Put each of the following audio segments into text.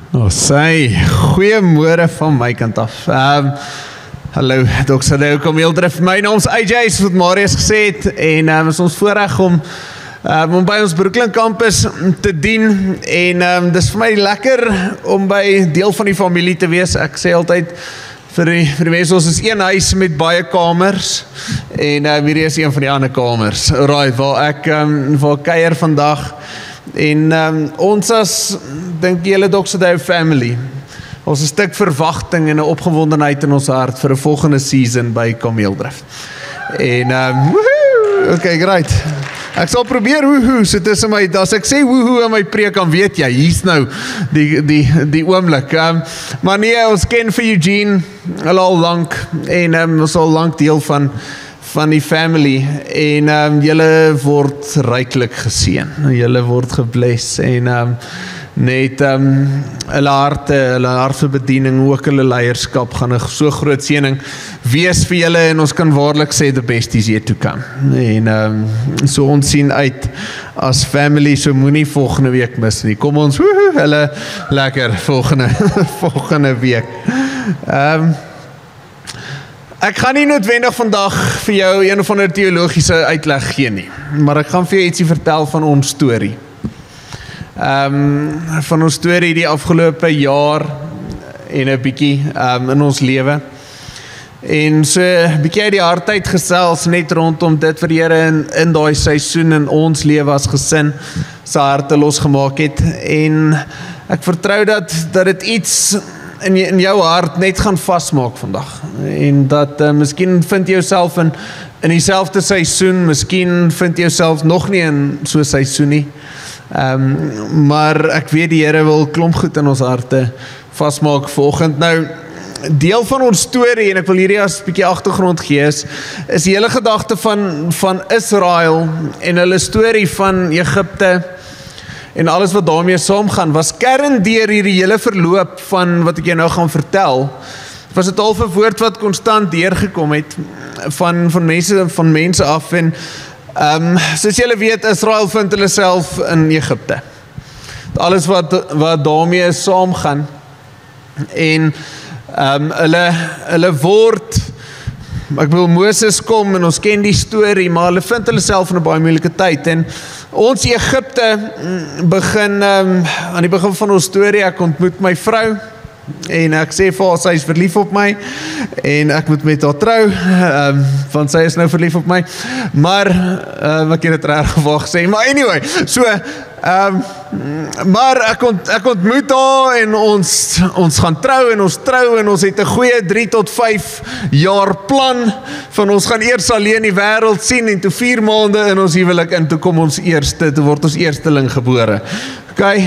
Sy, goeiemôre van my kant af. Hallo, Dr. Kameel-Drift. My naam is AJ, soos wat Marius gesê het, en is ons voorreg om by ons Brooklyn campus te dien, en dis vir my lekker om by deel van die familie te wees. Ek sê altyd, vir die mense, ons is een huis met baie kamers, en hierdie is een van die ander kamers. Alright, waar ek kuier vandag, en ons as, dink julle Dr. family, ons 'n stuk verwagting en 'n opgewondenheid in ons hart vir 'n volgende season by Kameel-Drift. En woohoo, okay, great. Ek sal probeer woohoo, so tussen my, as ek sê woohoo in my preek, dan weet jy, hier's nou die oomblik. Maar nee, ons ken vir Eugene al lank, en ons al lank deel van die family, en julle word ryklik geseën, julle word gebless, en net hulle hart vir bediening, ook hulle leierskap gaan 'n so groot seëning wees vir julle, en ons kan waarlik sê the best is yet to come. En so ons sien uit as family, so moenie volgende week mis nie. Kom ons, hulle lekker volgende week. Ek gaan nie noodwendig vandag vir jou een of ander teologiese uitleg gee nie, maar ek gaan vir jou ietsie vertel van ons storie. Van ons storie die afgelope jaar en 'n bietjie in ons lewe. En so 'n bietjie uit die hart gesels net rondom dit wat die Here in daai seisoen in ons lewe as gesin sy harte losgemaak het. En ek vertrou dat dit iets in jou hart net gaan vasmaak vandag. En dat miskien vind jy jouself in dieselfde seisoen, miskien vind jy jouself nog nie in so 'n seisoen nie. Maar ek weet die Here wil klomp goed in ons harte vasmaak vanoggend. Nou, deel van ons storie, en ek wil hierdie as 'n bietjie agtergrond gee, is die hele gedagte van Israel en hulle storie van Egipte en alles wat daarmee saamgaan, was kern deur hierdie hele verloop van wat ek jou nou gaan vertel. Was dit al 'n woord wat konstant deurgekom het van mense af, en soos julle weet, Israel vind hulle self in Egipte. Alles wat daarmee saamgaan, en hulle word, ek bedoel, Moses kom, en ons ken die storie, maar hulle vind hulle self in 'n baie moeilike tyd, en ons Egipte begin, aan die begin van ons storie, ek ontmoet my vrou, en ek sê vir haar, sy is verlief op my, en ek moet met haar trou, want sy is nou verlief op my, maar, ek het dit reg gesê, maar anyway, so, maar ek ontmoet haar, en ons gaan trou, en ons het 'n goeie 3 tot 5 jaar plan, van ons gaan eers alleen die wêreld sien, en toe 4 maande in ons huwelik, en toe word ons eersteling gebore. Okay,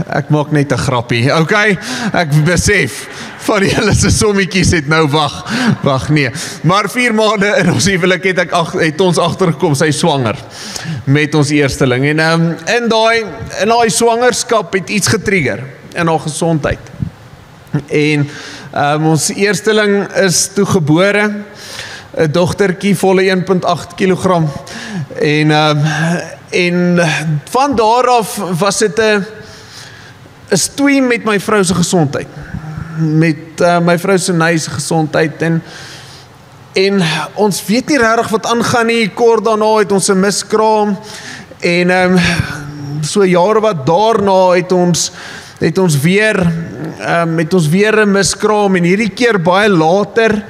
ek maak net 'n grappie, okay, ek besef, van julle se sommetjies het nou wag nee, maar 4 maande in ons huwelik het ons agtergekom, sy swanger, met ons eersteling, en in daai swangerskap het iets getrigger, in haar gesondheid, en ons eersteling is toe gebore, 'n dogtertjie volle 1.8 kilogram, en van daar af was dit 'n stoei met my vrou se gesondheid, met my vrou se se gesondheid, en ons weet nie regtig wat aangaan nie. Kort daarna het ons 'n miskraam, en so jare wat daarna het ons weer 'n miskraam, en hierdie keer baie later,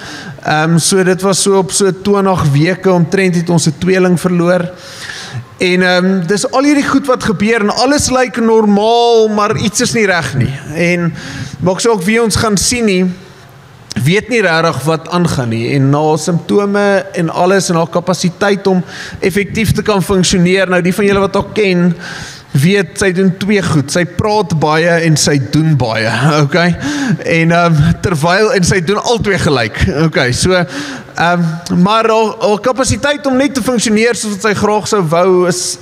so dit was so op so 20 weke omtrent het ons 'n tweeling verloor. En dis al hierdie goed wat gebeur, en alles lyk normaal, maar iets is nie reg nie. En maak so ook wie ons gaan sien nie, weet nie regtig wat aangaan nie, en na simptome en alles, en haar kapasiteit om effektief te kan funksioneer. Nou die van julle wat haar ken, weet, sy doen 2 goed, sy praat baie en sy doen baie, okay, en en sy doen al 2 gelyk, okay, so, maar haar kapasiteit om net te funksioneer soos wat sy graag sou wou, is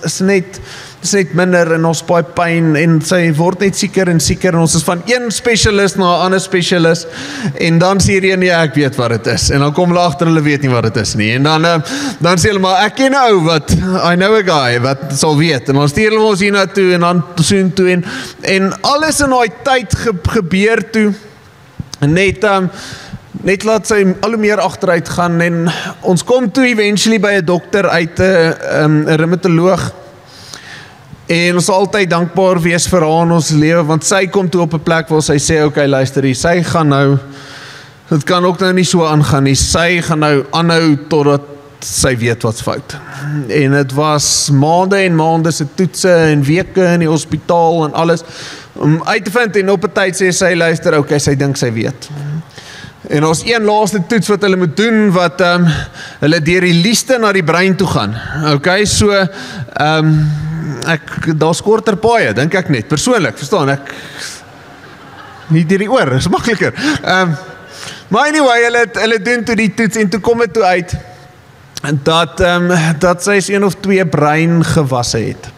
is net minder en ons baie pyn en sy word net sieker en sieker en ons is van een spesialist na 'n ander spesialist en dan sê hierdie nee, ek weet wat dit is en dan kom hulle agter hulle weet nie wat dit is nie en dan sê hulle maar ek ken nou wat I know a guy wat sal weet en dan stuur hulle ons hier na toe en dan soen toe en alles in daai tyd gebeur toe net laat sy al hoe meer agteruit gaan en ons kom toe eventually by 'n dokter uit 'n reumatoloog en ons sal altyd dankbaar wees vir haar in ons lewe want sy kom toe op 'n plek waar sy sê okay luister hier, sy gaan nou dit kan ook nou nie so aangaan nie, sy gaan nou aanhou totdat sy weet wat's fout en dit was maande en maande se toetse en weke in die hospitaal en alles om uit te vind en op 'n tyd sê sy luister okay, sy dink sy weet. En ons een laaste toets wat hulle moet doen wat hulle deur die lieste na die brein toe gaan. Okay, so daar's korter paaie, dink ek net persoonlik, verstaan ek nie deur die oor, is makliker. Maar anyway, hulle doen toe die toets en toe kom dit toe uit dat sy een of twee breingewasse het.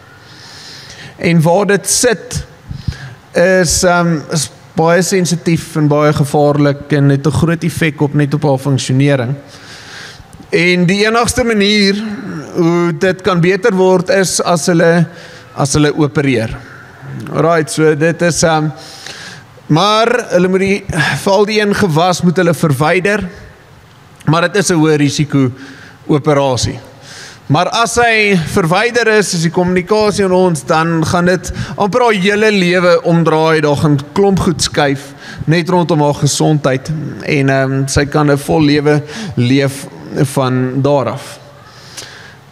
En waar dit sit is baie sensitief en baie gevaarlik en het 'n groot effek op net op haar funksionering. En die enigste manier hoe dit kan beter word is as hulle opereer. Alright, so dit is maar hulle moet val die een gewas moet hulle verwyder. Maar dit is 'n hoë risiko operasie. Maar as hy verwyder is die kommunikasie in ons, dan gaan dit amper haar hele lewe omdraai, daar gaan klomp goed skuif, net rondom haar gesondheid, en sy kan 'n vol lewe leef van daar af.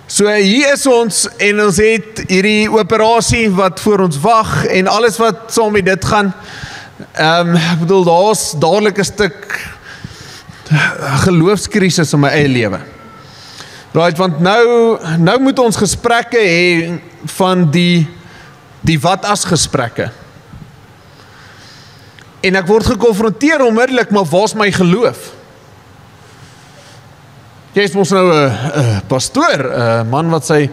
So hier is ons, en ons het hierdie operasie wat voor ons wag, en alles wat saam met dit gaan, ek bedoel, daar's dadelik 'n stuk geloofskrisis in my eie lewe. Right, want nou moet ons gesprekke hê van die wat as gesprekke. En ek word gekonfronteer onmiddellik, maar waar's my geloof? Jy is mos nou 'n pastoor, 'n man wat sy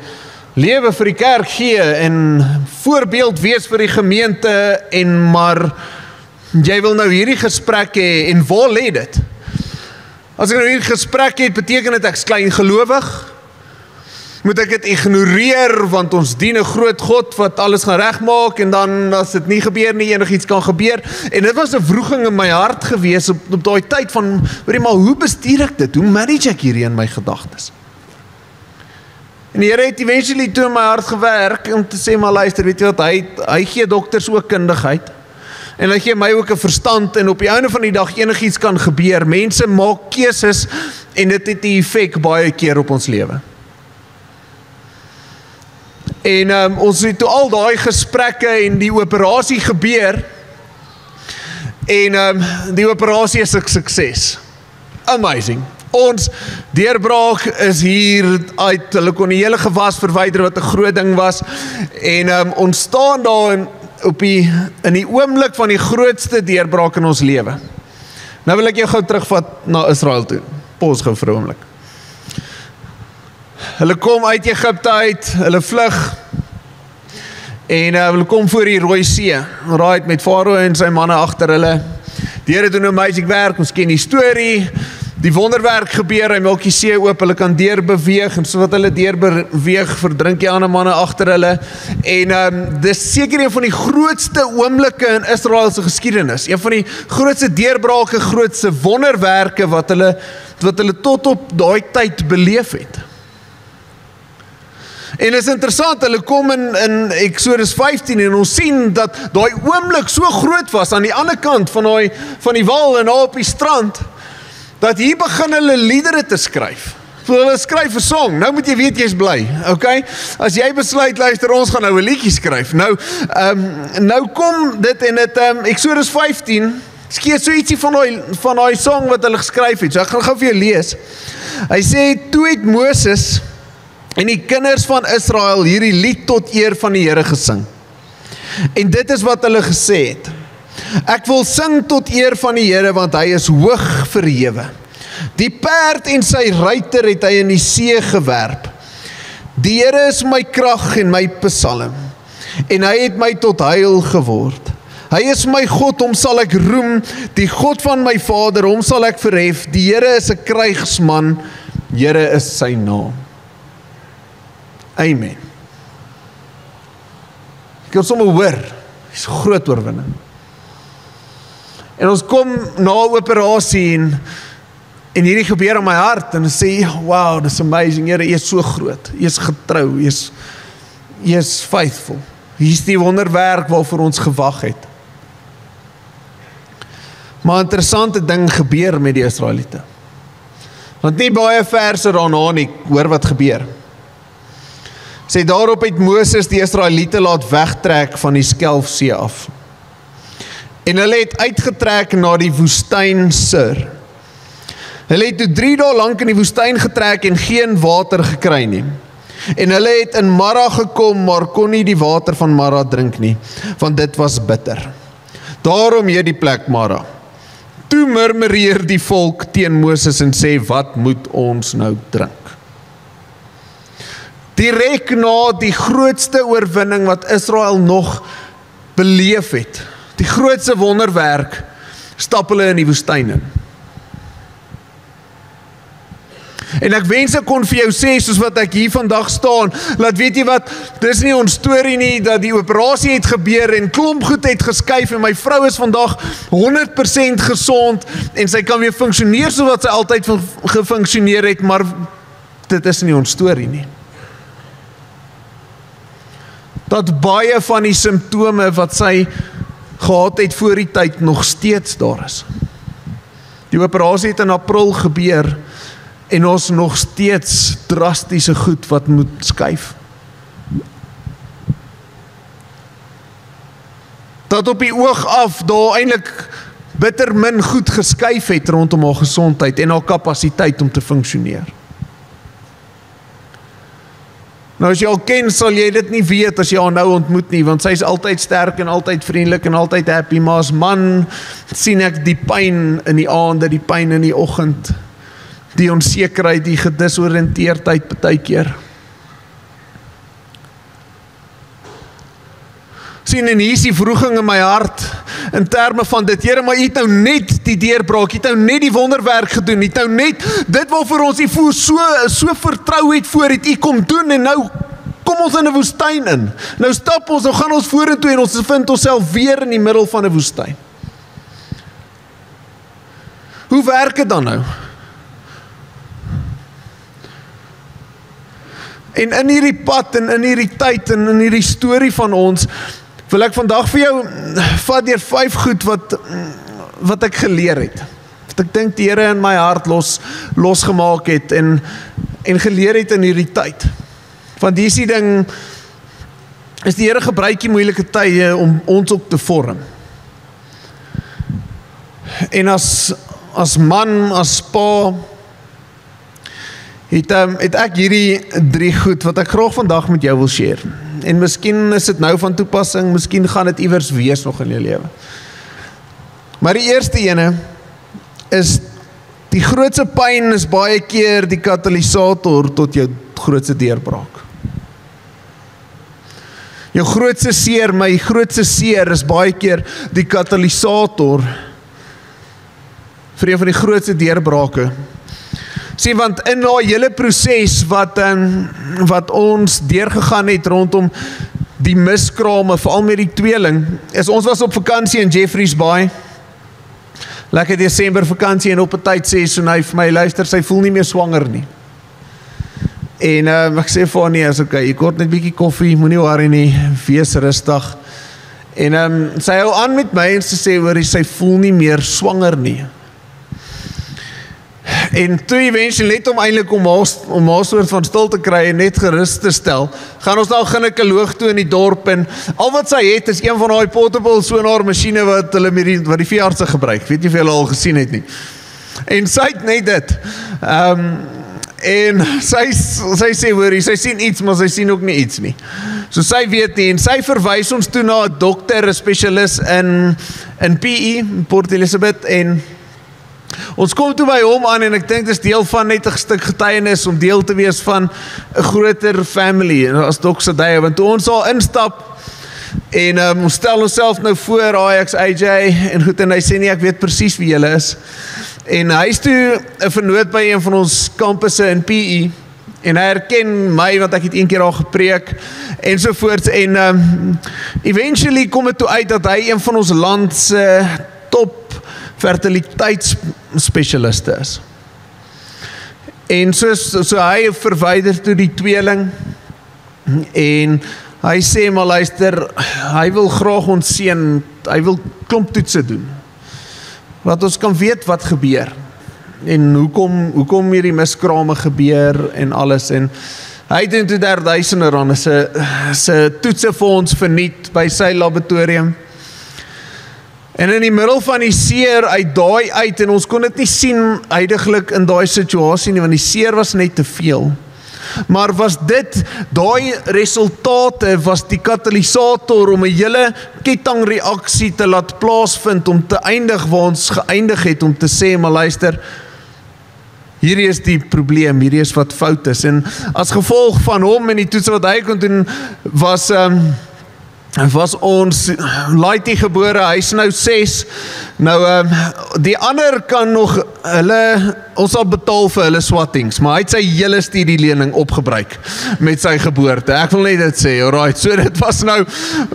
lewe vir die kerk gee en voorbeeld wees vir die gemeente, en maar jy wil nou hierdie gesprek hê, en waar lê dit? As ek nou hierdie gesprek het, beteken dit ek is klein gelowig? Moet ek dit ignoreer, want ons dien 'n groot God wat alles gaan regmaak, en dan as dit nie gebeur nie, enigiets kan gebeur. En dit was 'n wroging in my hart gewees op daai tyd van, maar hoe bestuur ek dit? Hoe manage ek hierdie in my gedagtes? En die Here het eventually toe in my hart gewerk om te sê, maar luister, weet jy wat, hy gee dokters ook kundigheid. En hy gee my ook 'n verstand, en op die einde van die dag enigiets kan gebeur. Mense maak keuses, en dit het 'n effek baie keer op ons lewe. En ons het toe al daai gesprekke en die operasie gebeur, en die operasie is 'n sukses. Amazing. Ons deurbraak is hier uit, hulle kon die hele gewas verwyder wat 'n groot ding was, en ons staan daar in die oomblik van die grootste deurbraak in ons lewe. Nou wil ek jou gou terugvat na Israel toe. Pos gou vir 'n oomblik. Hulle kom uit Egipte uit, hulle vlug, en hulle kom voor die Rooi See, right, met Farao en sy manne agter hulle. Die Here doen 'n amazing werk, ons ken die storie. Die wonderwerk gebeur, hy maak die see oop, hulle kan deurbeweeg, en so wat hulle deurbeweeg, verdrink die ander manne agter hulle, en dis seker een van die grootste oomblikke in Israel se geskiedenis, een van die grootste deurbrake, grootste wonderwerke wat hulle tot op daai tyd beleef het. En is interessant, hulle kom in Exodus 15, en ons sien dat daai oomblik so groot was, aan die ander kant van die wal en daar op die strand, dat hier begin hulle liedere te skryf. Hulle skryf 'n song, nou moet jy weet jy's bly, okay? As jy besluit, luister, ons gaan nou 'n liedjie skryf. Nou kom dit en Exodus 15, skielik so ietsie van daai song wat hulle geskryf het. So ek gaan gou vir jou lees. Hy sê, toe het Moses en die kinders van Israel hierdie lied tot eer van die Here gesing. En dit is wat hulle gesê het. Ek wil sing tot eer van die Here, want hy is hoog verhewe. Die perd en sy ruiter het hy in die see gewerp. Die Here is my krag en my psalm. en hy het my tot heil geword. Hy is my God, hom sal ek roem, die God van my Vader, hom sal ek verhef, die Here is 'n krygsman, Here is sy naam. Amen. Ek kan sommer hoor, dis 'n groot oorwinning. En ons kom na operasie en hierdie gebeur in my hart en sê, wow, dis amazing, Here, U is so groot, U is getrou, U is faithful. Hier is die wonderwerk waarvoor ons gewag het. Maar 'n interessante ding gebeur met die Israeliete. Want nie baie verse daarna nie, hoor wat gebeur. Sê daarop het Moses die Israeliete laat wegtrek van die Skelfsee af. En hulle het uitgetrek na die woestyn Sur. Hulle het toe 3 dae lank in die woestyn getrek en geen water gekry nie. En hulle het in Mara gekom, maar kon nie die water van Mara drink nie, want dit was bitter. Daarom heet die plek Mara. Toe murmureer die volk teen Moses en sê, wat moet ons nou drink? Direk na die grootste oorwinning wat Israel nog beleef het, die grootste wonderwerk, stap hulle in die woestyn in. En ek wens ek kon vir jou sê, soos wat ek hier vandag staan, laat weet jy wat, dis nie ons storie nie, dat die operasie het gebeur en klomp goed het geskuif en my vrou is vandag 100% gesond en sy kan weer funksioneer soos wat sy altyd gefunksioneer het, maar dit is nie ons storie nie. Dat baie van die simptome wat sy gehad het voor die tyd nog steeds daar is. Die operasie het in April gebeur en ons nog steeds drastiese goed wat moet skuif. Dat op die oog af daar eintlik bitter min goed geskuif het rondom haar gesondheid en haar kapasiteit om te funksioneer. Nou as jy al ken, sal jy dit nie weet as jy haar nou ontmoet nie, want sy is altyd sterk en altyd vriendelik en altyd happy, maar as man sien ek die pyn in die aande, die pyn in die oggend, die onsekerheid, die gedisoriënteerdheid baie keer. Sien, en hier is die vroeging in my hart, in terme van dit, Here, maar U het nou net die deurbraak, U het nou net die wonderwerk gedoen, U het nou net dit waarvoor ons U voor so vertrou het voor het U kom doen, en nou kom ons in 'n woestyn in. Nou stap ons, nou gaan ons vorentoe en ons vind onsself weer in die middel van 'n woestyn. Hoe werk dit dan nou? En in hierdie pad en in hierdie tyd en in hierdie storie van ons, wil ek vandag vir jou vat deur 5 goed wat ek geleer het. Wat ek dink die Here in my hart losgemaak het en geleer het in hierdie tyd. Want hierdie ding is die Here gebruik die moeilike tye om ons ook te vorm. En as man, as pa, het ek hierdie 3 goed wat ek graag vandag met jou wil share. En miskien is dit nou van toepassing, miskien gaan dit iewers wees nog in jou lewe. Maar die eerste ene is, die grootste pyn is baie keer die katalysator tot jou grootste deurbraak. Jou grootste seer, my grootste seer is baie keer die katalysator vir een van die grootste deurbrake. Sien, want in daai hele proses wat ons deurgegaan het rondom die miskrame, veral met die tweeling, ons was op vakansie in Jeffreys Bay, lekker Desember vakansie, en op 'n tyd sê Sonay vir my, luister, sy voel nie meer swanger nie. En ek sê vir haar, nee, is okay, ek kort net bietjie koffie, moenie worry nie, wees rustig. En sy hou aan met my en sy sê, hoor, sy voel nie meer swanger nie. En toe eventueel net om eintlik om haar soort van stil te kry en net gerus te stel, gaan ons nou gynekoloog toe in die dorp, en al wat sy het is een van daai portable sonar masjiene wat die veeartse gebruik. Weet nie of jy al gesien het nie. En sy het net dit. En sy sê, hoorie, sy sien iets, maar sy sien ook nie iets nie. So sy weet nie, en sy verwys ons toe na 'n dokter, 'n spesialis in PE, Port Elizabeth, en ons kom toe by hom aan, en ek dink dit is deel van net 'n stuk getuienis om deel te wees van 'n groter family, as Dok Sadeye, want toe ons al instap, En ons stel onsself nou voor, Ajax, AJ, en goed, en hy sê nie, ek weet presies wie julle is. En hy is toe 'n vernoot by een van ons kampusse in PE, en hy herken my, want ek het een keer al gepreek, ensovoorts, en eventually kom het toe uit, dat hy een van ons land se top fertiliteitsspesialiste is. En so hy verwyder toe die tweeling, en hy sê, maar luister, hy wil graag ons seun, hy wil klomp toetse doen, wat ons kan weet wat gebeur, en hoekom hierdie miskrame gebeur, en alles, en hy doen toe R1000 sy toetse vir ons verniet, by sy laboratorium, en in die middel van die seer uit daai uit, en ons kon dit nie sien huidiglik in daai situasie nie, want die seer was net te veel. Maar was daai resultate was die katalysator om 'n hele kettingreaksie te laat plaasvind, om te eindig waar ons geëindig het, om te sê, maar luister, hierdie is die probleem, hierdie is wat fout is. En as gevolg van hom en die toets wat hy kon doen, was ons Laiti gebore, hy is nou 6, nou die ander kan nog ons sal betaal vir hulle swattings, maar hy het sy hele studielening opgebruik met sy geboorte, ek wil net dit sê, alright, so dit was nou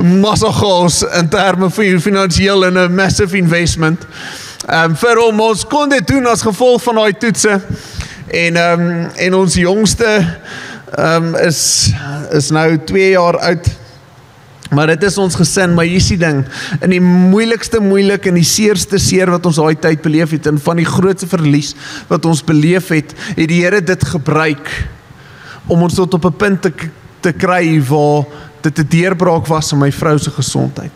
massa chaos in terme van finansiëel en 'n massive investment, vir hom, ons kon dit doen as gevolg van daai toetse, en ons jongste is nou 2 jaar oud, maar dit is ons gesin, maar hier is die ding, in die moeilikste en die seerste seer wat ons daai tyd beleef het, en van die grootste verlies wat ons beleef het die Here dit gebruik, om ons tot op 'n punt te kry, waar dit 'n deurbraak was in my vrou se gesondheid.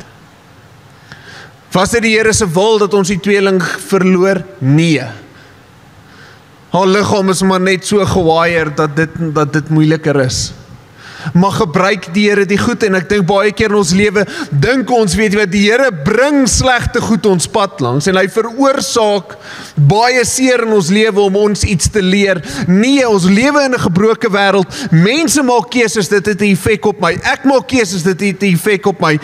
Was dit die Here se wil, dat ons die tweeling verloor? Nee. Haar liggaam is maar net so gewire, dat dit moeiliker is. Maar gebruik die Here die goed, en ek dink baie keer in ons lewe, dink ons, weet jy wat, die Here bring slegte goed ons pad langs, en hy veroorsaak baie seer in ons lewe, om ons iets te leer. Nee, ons lewe in 'n gebroke wêreld, mense maak keuses, dit het 'n effek op my, ek maak keuses, dit het 'n effek op my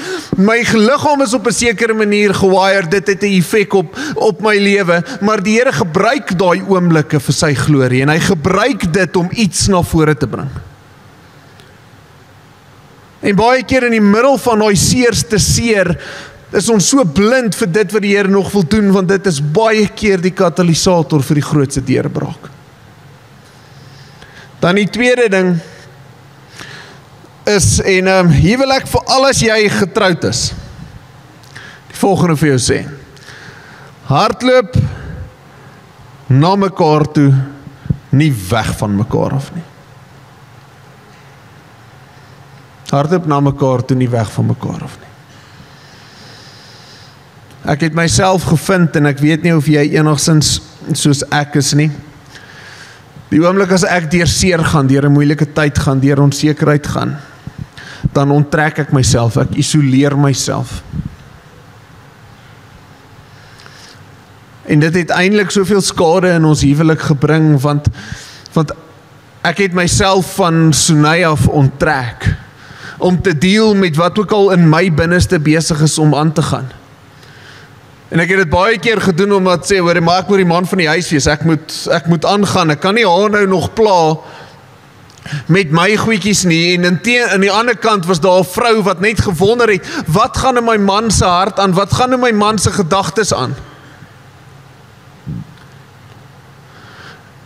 liggaam is op 'n sekere manier gewire, dit het 'n effek op my lewe, maar die Here gebruik daai oomblikke vir sy glorie, en hy gebruik dit om iets na vore te bring. En baie keer in die middel van daai seerste seer, is ons so blind vir dit wat die Here nog wil doen, want dit is baie keer die katalysator vir die grootste deurbraak. Dan die tweede ding is, en hier wil ek vir al as jy getroud is, die volgende vir jou sê, hardloop na mekaar toe, nie weg van mekaar af nie. Hardloop na mekaar toe, nie weg van mekaar af nie. Ek het myself gevind, en ek weet nie of jy enigstens soos ek is nie. Die oomblik as ek deur seer gaan, deur 'n moeilike tyd gaan, deur onsekerheid gaan, dan onttrek ek myself, ek isoleer myself. En dit het eintlik soveel skade in ons huwelik gebring, want ek het myself van Sunay af onttrek, om te deel met wat ook al in my binneste besig is om aan te gaan. En ek het dit baie keer gedoen, omdat sê, hoor, maar ek moet die man van die huis wees, ek moet aangaan, ek kan nie haar nou nog pla met my goedjies nie, en aan die ander kant was daar 'n vrou wat net gewonder het, wat gaan in my man se hart aan, wat gaan in my man se gedagtes aan?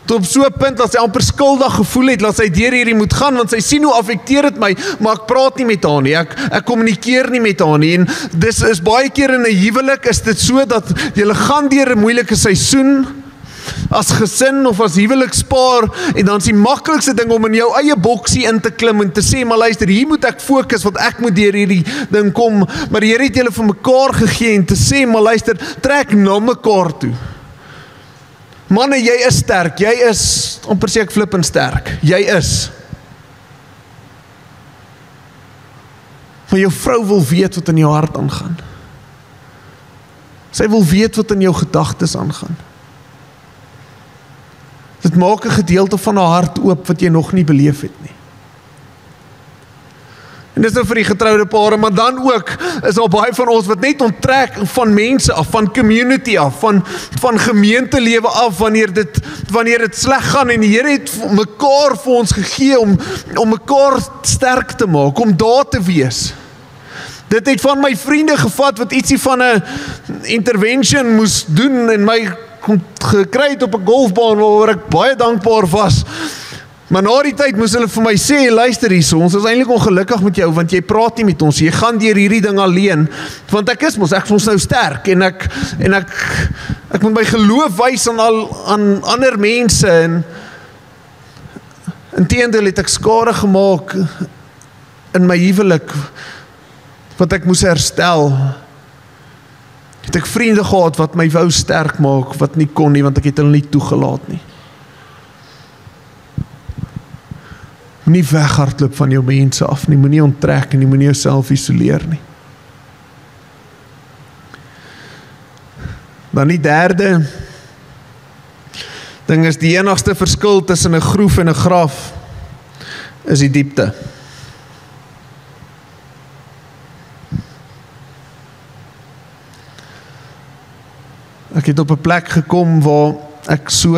Tot op so 'n punt dat sy amper skuldig gevoel het, dat sy deur hierdie moet gaan, want sy sien hoe affekteer dit my, maar ek praat nie met haar nie, ek kommunikeer nie met haar nie, en dis is baie keer in 'n huwelik, is dit so, dat jy gaan deur 'n moeilike seisoen, as gesin of as huwelikspaar, en dan is die maklikste ding om in jou eie boksie in te klim, en te sê, maar luister, hier moet ek fokus, want ek moet deur hierdie ding kom, maar die Here het julle vir mekaar gegee, en te sê, maar luister, trek na mekaar toe. Manne, jy is sterk, jy is, amper sê ek flippend sterk, jy is. Maar jou vrou wil weet wat in jou hart aangaan. Sy wil weet wat in jou gedagtes aangaan. Dit maak 'n gedeelte van haar hart oop wat jy nog nie beleef het nie. En dis nou vir die getroude pare, maar dan ook is daar baie van ons wat net onttrek van mense af, van community af, van gemeentelewe af, wanneer dit sleg gaan, en die Here het mekaar vir ons gegee om mekaar sterk te maak, om daar te wees. Dit het van my vriende gevat wat ietsie van 'n intervention moes doen en my gekry het op 'n golfbaan waaroor ek baie dankbaar was. Maar na die tyd moes hulle vir my sê, luister hierso, ons is eintlik ongelukkig met jou, want jy praat nie met ons, jy gaan deur hierdie ding alleen, want ek is ons nou sterk, en ek moet my geloof wys aan ander mense, en inteendeel het ek skade gemaak in my huwelik, wat ek moes herstel. Het ek vriende gehad wat my wou sterk maak, wat nie kon nie, want ek het hulle nie toegelaat nie. Moenie weghardloop van jou mense af nie, moenie onttrek en jy moenie jouself isoleer nie. Dan die derde ding is, die enigste verskil tussen 'n groef en 'n graf is die diepte. Ek het op 'n plek gekom waar ek so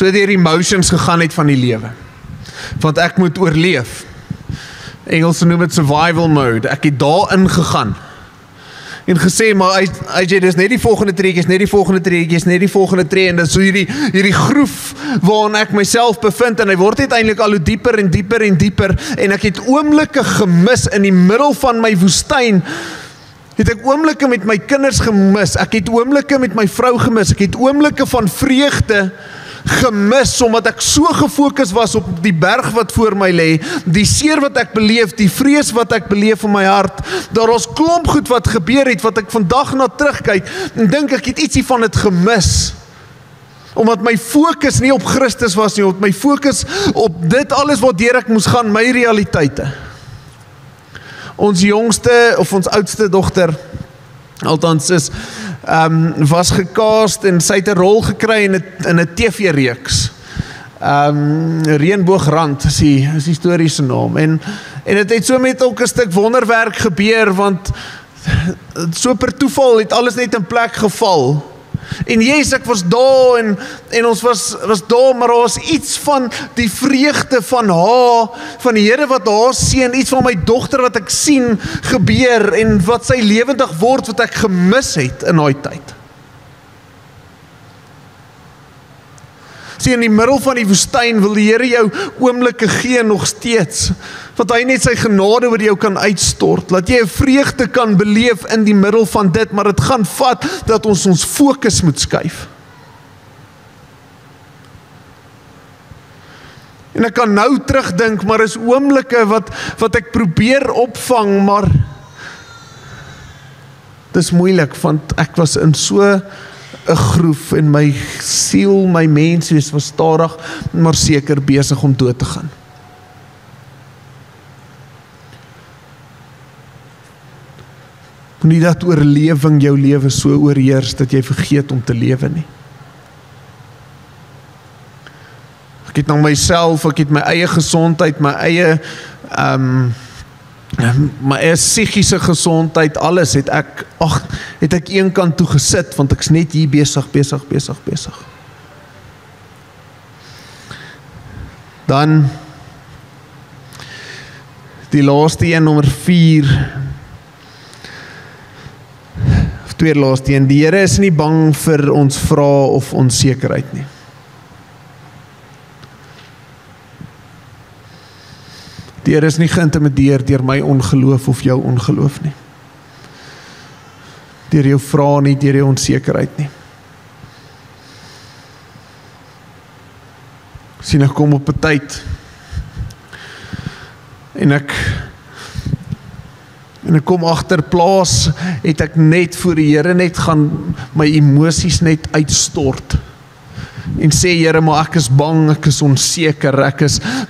deur die emotions gegaan het van die lewe. Want ek moet oorleef. Engels noem dit survival mode. Ek het daarin gegaan. En gesê, maar AJ, dis net die volgende treetjies, net die volgende treetjies, net die volgende tree, en dis so hierdie groef waarin ek myself bevind, en hy word uiteindelik al hoe dieper en dieper en dieper, en ek het oomblikke gemis in die middel van my woestyn. Het ek oomblikke met my kinders gemis, ek het oomblikke met my vrou gemis, ek het oomblikke van vreugde gemis, omdat ek so gefokus was op die berg wat voor my lê, die seer wat ek beleef, die vrees wat ek beleef in my hart. Daar was klomp goed wat gebeur het, wat ek vandag na terugkyk, en dink ek het ietsie van dit gemis, omdat my fokus nie op Christus was nie, omdat my fokus op dit alles wat deur ek moes gaan, my realiteite. Ons jongste, of ons oudste dogter, althans is, was gecast en sy het 'n rol gekry in 'n TV-reeks. Reënboogrand is die storie se naam. En dit het so met ook 'n stuk wonderwerk gebeur, want so per toeval het alles net in plek geval. En yes, ek was daar en ons was daar, maar daar was iets van die vreugde van haar, van die Here wat haar seën, iets van my dogter wat ek sien gebeur en wat sy lewendig word, wat ek gemis het in daai tyd. Sien, in die middel van die woestyn wil die Here jou oomblikke gee nog steeds, wat hy net sy genade oor jou kan uitstort, laat jy 'n vreugde kan beleef in die middel van dit, maar dit gaan vat dat ons fokus moet skuif. En ek kan nou terugdink, maar is oomblikke wat ek probeer opvang, maar dis moeilik, want ek was in so 'n groef en my siel, my menswees was stadig, maar seker besig om dood te gaan. Nie dat oorlewing jou lewe so oorheers dat jy vergeet om te lewe nie. Ek het na myself, ek het my eie gesondheid, my eie psigiese gesondheid, alles het ek een kant toe gesit, want ek's net hier besig. Dan die laaste een, nommer 4, of tweede laaste een, die Here is nie bang vir ons vrae of onsekerheid nie. Die Here is nie geïntimideer deur my ongeloof of jou ongeloof nie. Deur jou vrae nie, deur jou onsekerheid nie. Sien, ek kom op 'n tyd en ek kom agter plaas, het ek net voor die Here net gaan my emosies net uitstort. En sê, Here, maar ek is bang, ek is onseker,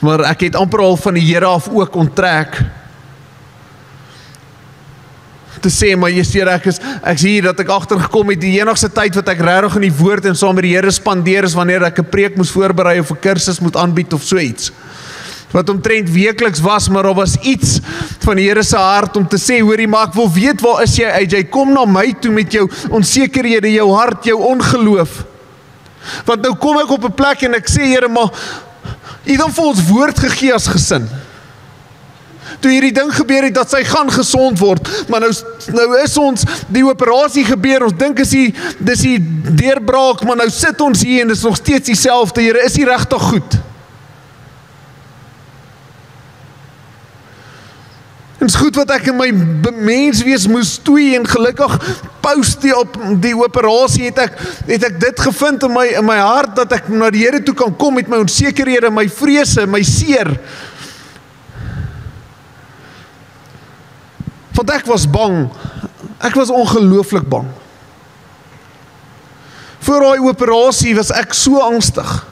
maar ek het amper al van die Here af ook onttrek. Te sê, maar Here, ek is hier dat ek agtergekom het, die enigste tyd wat ek regtig in die woord en saam met die Here spandeer is wanneer ek 'n preek moes voorberei of 'n kursus moet aanbied of so iets. wat omtrent weekliks was, maar daar was iets van die Here se hart om te sê, hoorie, maar ek wil weet, waar is jy, AJ, kom na my toe met jou onsekerhede, jou hart, jou ongeloof. Want nou kom ek op 'n plek en ek sê, Here, maar U het dan vir ons woord gegee as gesin. Toe hierdie ding gebeur het, dat sy gaan gesond word, maar nou is ons, die operasie gebeur, ons dink dis die deurbraak, maar nou sit ons hier en dis nog steeds dieselfde, Here, is U regtig goed? En is goed wat ek in my menswees moes stoei en gelukkig post op die operasie het ek dit gevind in my hart, dat ek na die Here toe kan kom met my onsekerhede, my vrese, my seer. Want ek was bang, ek was ongelooflik bang. Voor daai operasie was ek so angstig.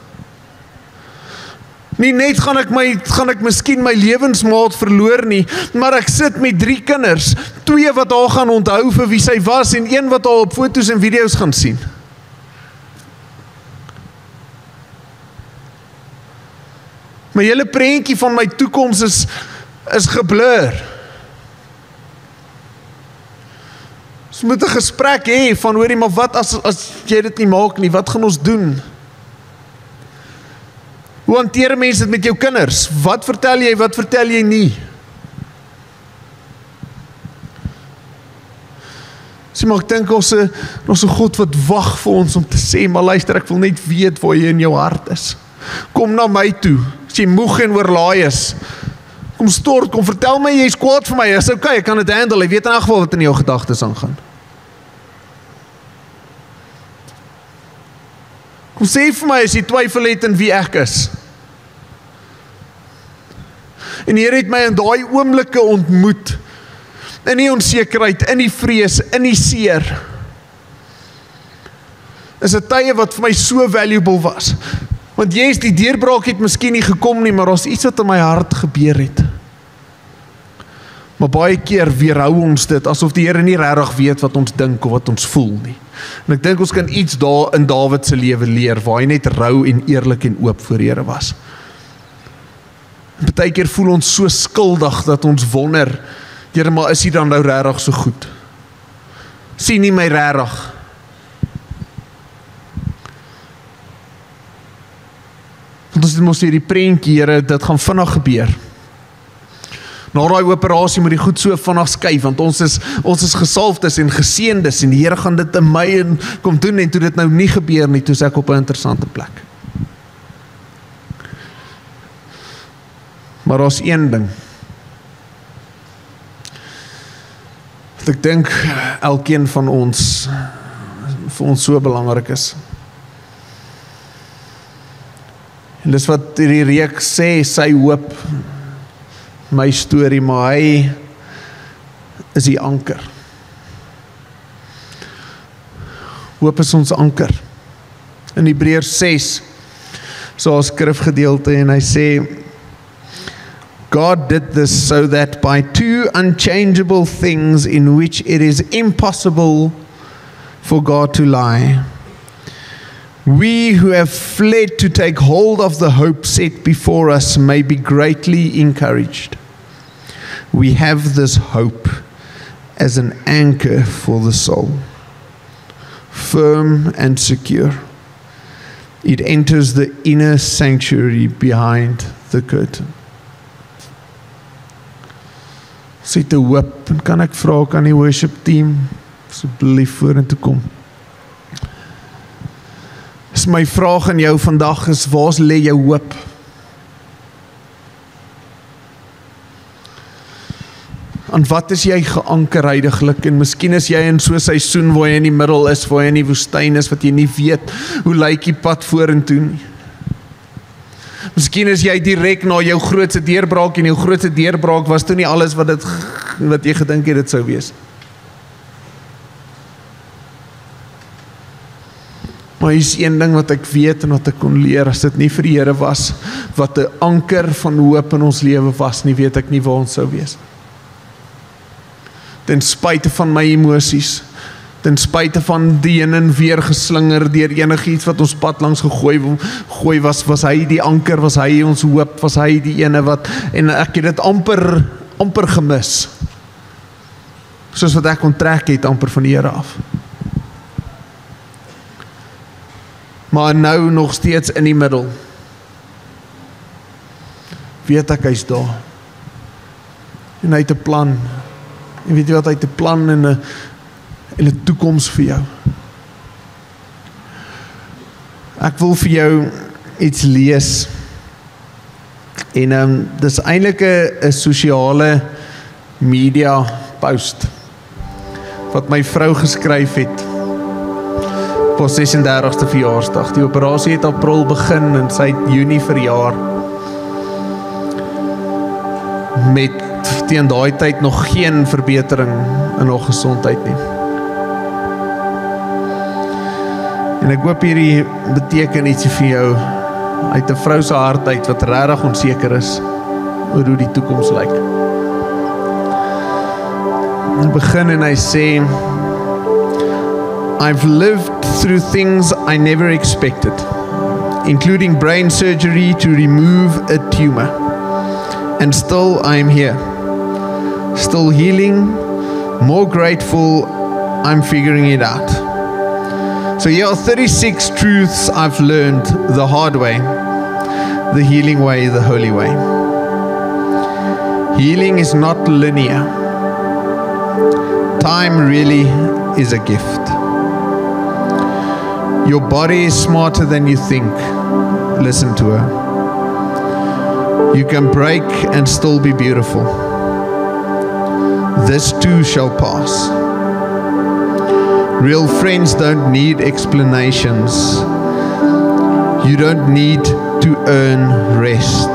Nie net gaan ek miskien my lewensmaat verloor nie, maar ek sit met 3 kinders, 2 wat haar gaan onthou vir wie sy was, en 1 wat haar op foto's en video's gaan sien. My hele prentjie van my toekoms is geblur. Ons moet 'n gesprek hê van, hoorie, maar wat as jy dit nie maak nie, wat gaan ons doen? Hoe hanteer mense dit met jou kinders? Wat vertel jy nie? Sê maar, ek dink ons 'n God wat wag vir ons om te sê, maar luister, ek wil net weet waar jy in jou hart is. Kom na my toe, as jy moeg en oorlaai is. Kom stort, kom vertel my, jy's kwaad vir my, is okay, ek kan dit handle, ek weet in elk geval wat in jou gedagtes aangaan. Kom sê vir my as jy twyfel het in wie ek is. En die Here het my in daai oomblikke ontmoet, in die onsekerheid, in die vrees, in die seer. Is 'n tye wat vir my so valuable was. Want yes, die deurbraak het miskien nie gekom nie, maar daar's iets wat in my hart gebeur het. Maar baie keer weerhou ons dit, asof die Here nie regtig weet wat ons dink of wat ons voel nie. En ek dink ons kan iets daar in Dawid se lewe leer, waar hy net rou en eerlik en oop voor die Here was. Baie keer voel ons so skuldig, dat ons wonder, Here, maar is hy dan nou regtig so goed? Sien nie my regtig? Want ons moet hierdie prentjie, Here, dit gaan vinnig gebeur. Na daai operasie moet die goed so vinnig skuif, want ons is gesalfdes en geseëndes, en die Here gaan dit in my en kom doen, en toe dit nou nie gebeur nie, toe is ek op 'n interessante plek. Maar daar's een ding, wat ek dink elkeen van ons, vir ons so belangrik is. En dis wat hierdie reeks sê, sy hoop, my storie, maar hy is die anker. Hoop is ons anker. In Hebreërs 6, so 'n skrifgedeelte, en hy sê, God did this so that by 2 unchangeable things in which it is impossible for God to lie, we who have fled to take hold of the hope set before us may be greatly encouraged. We have this hope as an anchor for the soul, firm and secure. It enters the inner sanctuary behind the curtain. Sê te hoop, en kan ek vra, kan die worship team asseblief vorentoe kom? Is my vraag aan jou vandag is, waar lê jou hoop? Aan wat is jy geanker heiliglik? En miskien is jy in so 'n seisoen waar jy in die middel is, waar jy in die woestyn is, wat jy nie weet hoe lyk die pad vorentoe nie. Miskien is jy direk na jou grootste deurbraak, en jou grootste deurbraak was toe nie alles wat jy gedink het dit sou wees. Maar hier is een ding wat ek weet en wat ek kon leer, as dit nie vir die Here was, wat 'n anker van hoop in ons lewe was nie, weet ek nie waar ons sou wees. Ten spyte van my emosies, ten spyte van die heen en weer geslinger deur enigiets wat ons pad langs gegooi was hy die anker, was hy ons hoop, was hy die ene wat, en ek het dit amper gemis. Soos wat ek kon trek het amper van die Here af. Maar nou nog steeds in die middel. Weet ek hy's daar. En hy het 'n plan. En weet jy wat, hy het 'n plan en 'n toekoms vir jou. Ek wil vir jou iets lees. En dis eintlik 'n sosiale media post wat my vrou geskryf het op haar 36ste verjaarsdag. Die operasie het April begin en sy het Junie verjaar. Met teen daai tyd nog geen verbetering in haar gesondheid nie. En ek hoop hierdie beteken ietsie vir jou uit 'n vrou se hart uit wat regtig onseker is oor hoe die toekoms lyk. Hy begin en hy sê, I've lived through things I never expected, including brain surgery to remove a tumor. And still I'm here, still healing, more grateful I'm figuring it out. So here are 36 truths I've learned the hard way, the healing way, the holy way. Healing is not linear. Time really is a gift. Your body is smarter than you think. Listen to her. You can break and still be beautiful. This too shall pass. Real friends don't need explanations. You don't need to earn rest.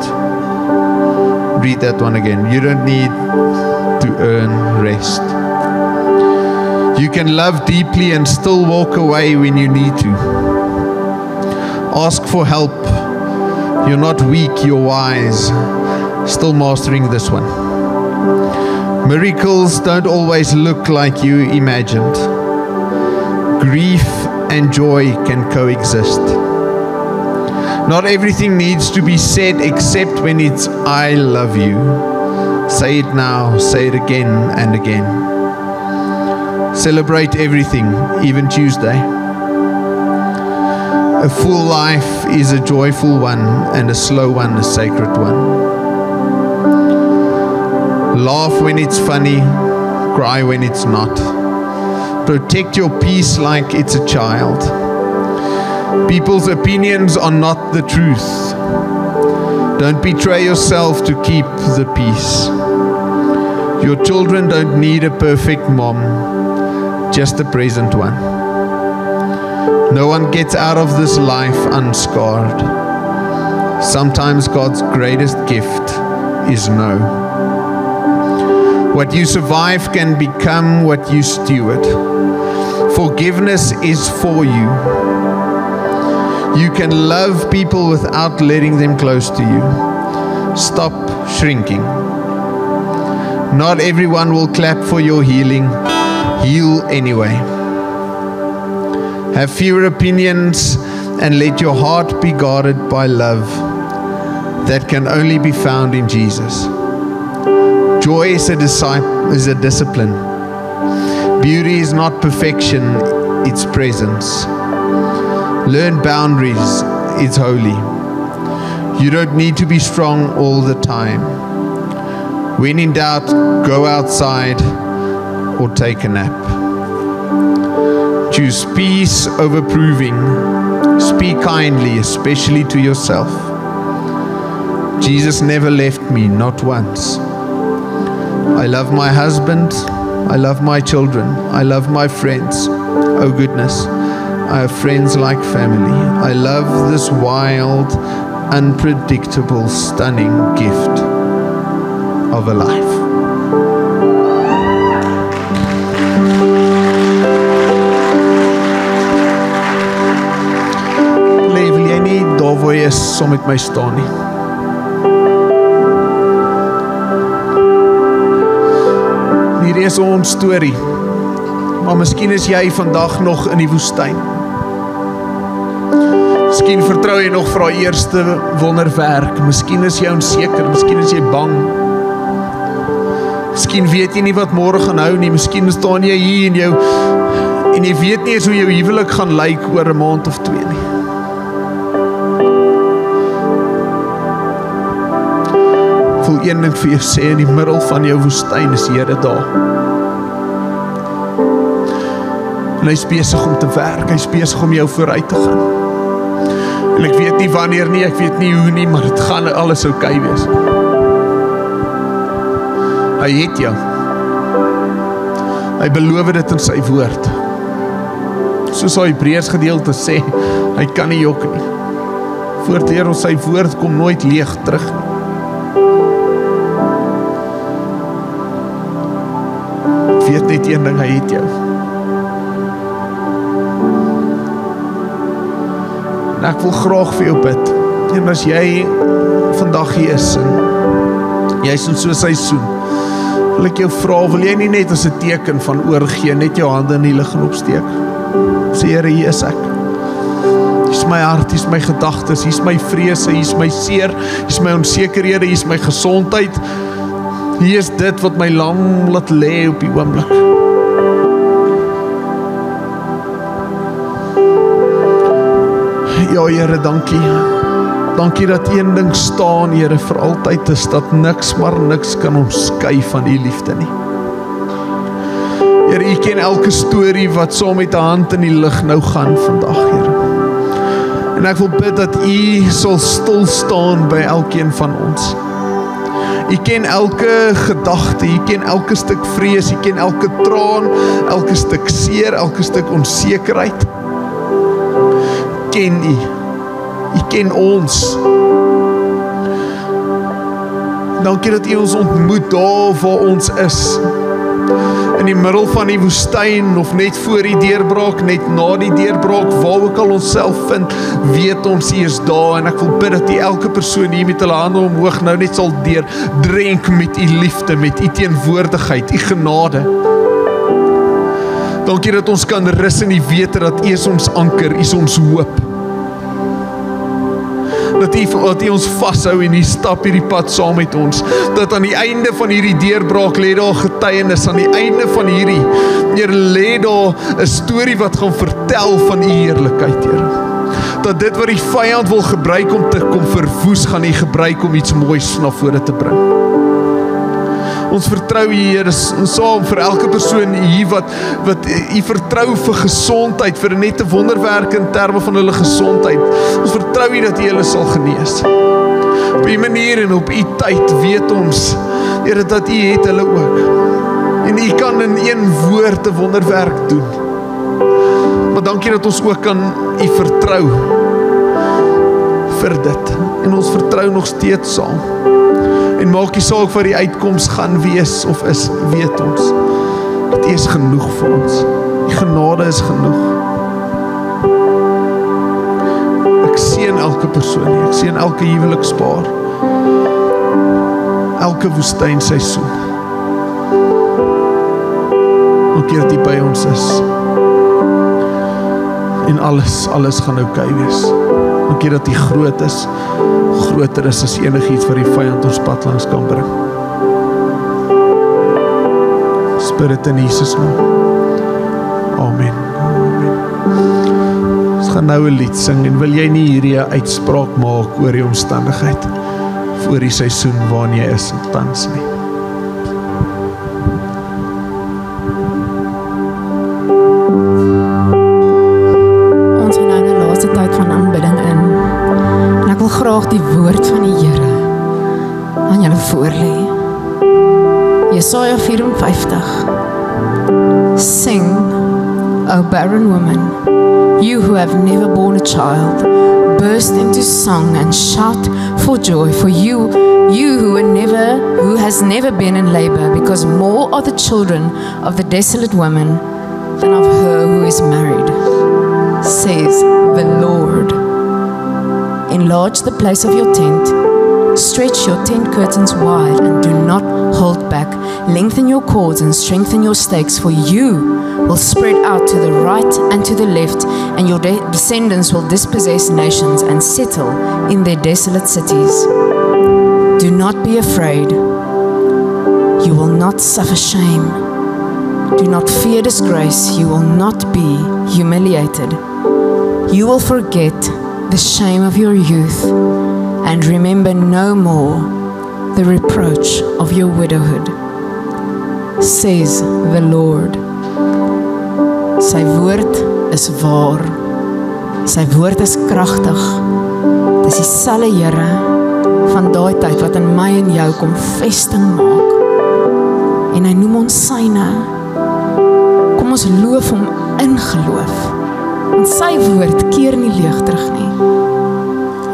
Read that one again. You don't need to earn rest. You can love deeply and still walk away when you need to. Ask for help. You're not weak, you're wise. Still mastering this one. Miracles don't always look like you imagined. Grief and joy can coexist. Not everything needs to be said except when it's I love you. Say it now, say it again and again. Celebrate everything, even Tuesday. A full life is a joyful one, and a slow one a sacred one. Laugh when it's funny, cry when it's not. Protect your peace like it's a child. People's opinions are not the truth. Don't betray yourself to keep the peace. Your children don't need a perfect mom, just a present one. No one gets out of this life unscarred. Sometimes God's greatest gift is no. What you survive can become what you steward. Forgiveness is for you. You can love people without letting them close to you. Stop shrinking. Not everyone will clap for your healing. Heal anyway. Have fewer opinions and let your heart be guarded by love that can only be found in Jesus. Joy is a discipline. Beauty is not perfection, it's presence. Learn boundaries, it's holy. You don't need to be strong all the time. When in doubt, go outside or take a nap. Choose peace over proving. Speak kindly, especially to yourself. Jesus never left me, not once. I love my husband. I love my children. I love my friends. Oh goodness, I have friends like family. I love this wild, unpredictable, stunning gift of a life. Wil jy nie daar waar jy is saam met my staan nie? Hierdie is ons storie. Maar miskien is jy vandag nog in die woestyn. Miskien vertrou jy nog vir haar eerste wonderwerk. Miskien is jy onseker, miskien is jy bang. Miskien weet jy nie wat môre gaan hou nie. Miskien staan jy hier en jy weet nie eens hoe jou huwelik gaan lyk oor 'n maand of 2 nie. Ek wil een ding vir jou sê, in die middel van jou woestyn is die Here daar. En hy is besig om te werk, hy is besig om jou vooruit te gaan. En ek weet nie wanneer nie, ek weet nie hoe nie, maar dit gaan alles oukei wees. Hy het jou. Hy beloof dit in sy woord. Soos hy Hebreërs gedeelte sê, hy kan nie jok nie. Voortdeur ons sy woord kom nooit leeg terug nie. Ek weet net een ding, hy het jou. En ek wil graag vir jou bid. En as jy vandag hier is en jy is in so 'n seisoen, wil ek jou vra, wil jy nie net as 'n teken van oorgee, net jou hande in die lug en opsteek? Sê Here, hier is ek. Hier is my hart, hier is my gedagtes, hier is my vrese, hier is my seer, hier is my onsekerhede, hier is my gesondheid. Hier is dit wat my lam laat lê op die oomblik. Ja, Here, dankie. Dankie dat een ding staan, Here, vir altyd is dat niks, maar niks kan ons skei van U liefde nie. Here, U ken elke storie wat saam met 'n hand in die lug nou gaan vandag, Here. En ek wil bid dat U sal stil staan by elkeen van ons. U ken elke gedagte, U ken elke stuk vrees, U ken elke traan, elke stuk seer, elke stuk onsekerheid. Ken U. U ken ons. Dankie dat U ons ontmoet daar waar ons is. In die middel van die woestyn, of net voor die deurbraak, net na die deurbraak, waar ook al ons self vind, weet ons U is daar. En ek wil bid dat U elke persoon hier met hulle hande omhoog nou net sal deurdrenk met U liefde, met U teenwoordigheid, U genade. Dankie dat ons kan rus in die wete dat U is ons anker, U is ons hoop. Dat U ons vashou en U stap hierdie pad saam met ons. Dat aan die einde van hierdie deurbraak lê daar getuienis, aan die einde van hierdie, Here, lê daar 'n storie wat gaan vertel van U heerlikheid, Here. Dat dit wat die vyand wil gebruik om te kom verwoes, gaan U gebruik om iets moois na vore te bring. Ons vertrou U, Here, saam vir elke persoon hier wat U vertrou vir gesondheid, vir net 'n wonderwerk in terme van hulle gesondheid. Ons vertrou U dat U hulle sal genees. Op U manier en op U tyd weet ons, Here, dat U het hulle ook. En U kan in een woord 'n wonderwerk doen. Maar dankie dat ons ook kan U vertrou vir dit. En ons vertrou nog steeds saam. En maak nie saak wat die uitkoms gaan wees of is, weet ons, dat U is genoeg vir ons. Die genade is genoeg. Ek seën elke persoon, ek seën elke huwelikspaar, elke woestynseisoen. Dankie dat U by ons is. En alles gaan oukei wees. Dankie dat U groot is, groter is as enigiets wat die vyand ons pad langs kan bring. Spirit in Jesus naam. Amen. Amen. Ons gaan nou 'n lied sing en wil jy nie hierdie uitspraak maak oor die omstandigheid voor die seisoen waarin jy is tans nie. Graag die woord van die Here aan julle voorlê. Jesaja 54. Sing, O barren woman, you who have never borne a child, burst into song and shout for joy, for you who has never been in labor, because more are the children of the desolate woman than of her who is married, says the Lord. Enlarge the place of your tent, Stretch your tent curtains wide and do not hold back. Lengthen your cords and strengthen your stakes, for you will spread out to the right and to the left, and your descendants will dispossess nations and settle in their desolate cities. Do not be afraid. You will not suffer shame. Do not fear disgrace. You will not be humiliated. You will forget the shame of your youth and remember no more the reproach of your widowhood, says the Lord. Sy woord is waar. Sy woord is kragtig. Dis dieselfde Here van daai tyd wat in my en jou kom vesting maak. En hy noem ons syne. Kom ons loof hom in geloof. Want sy woord keer nie leeg terug nie.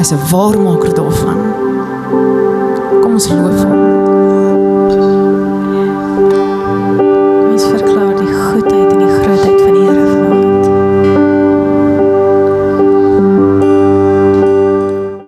Hy is 'n waarmaker daarvan. Kom ons loof hom.